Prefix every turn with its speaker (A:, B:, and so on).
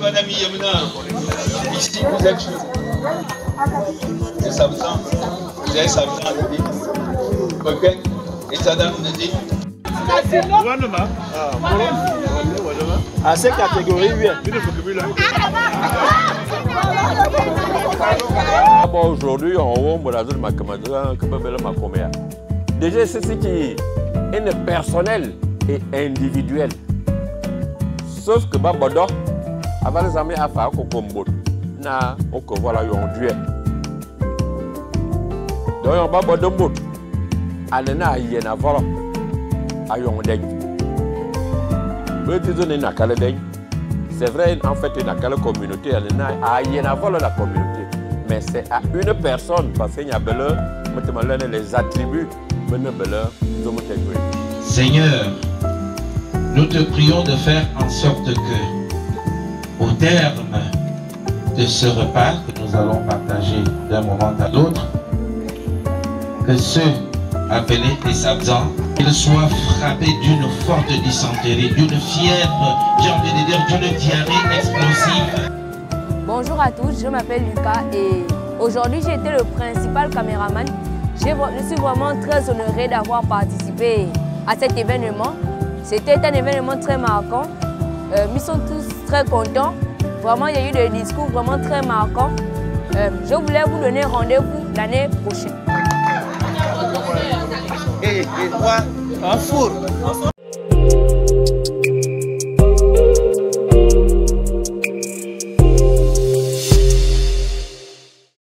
A: Madame Yamuna, ici vous êtes sûr. C'est Sabzan. Vous avez Sabzan de dire. Ok. Et Sadam de dire.
B: À ces catégories, oui.
C: Aujourd'hui, on va dans ma caméra. Déjà, c'est ce qui est personnel et individuel. Sauf que Babodo, avant les amis à faire Kokombo, na on voilà yon duel. Donc Babodo Mbot, alena yena vola, ayon deg. C'est vrai, en fait, il y a quelle communauté, il y a la communauté. Mais c'est à une personne, parce qu'il y a les attributs,
D: Seigneur, nous te prions de faire en sorte que, au terme de ce repas que nous allons partager d'un moment à l'autre, que ceux appelés des absents, qu'ils soient frappés d'une forte dysenterie, d'une fièvre, j'ai envie de dire d'une diarrhée explosive.
E: Bonjour à tous, je m'appelle Lucas et aujourd'hui j'ai été le principal caméraman. Je suis vraiment très honoré d'avoir participé à cet événement. C'était un événement très marquant. Nous sommes tous très contents. Vraiment, il y a eu des discours vraiment très marquants. Je voulais vous donner rendez-vous l'année prochaine.
B: Et moi, un four.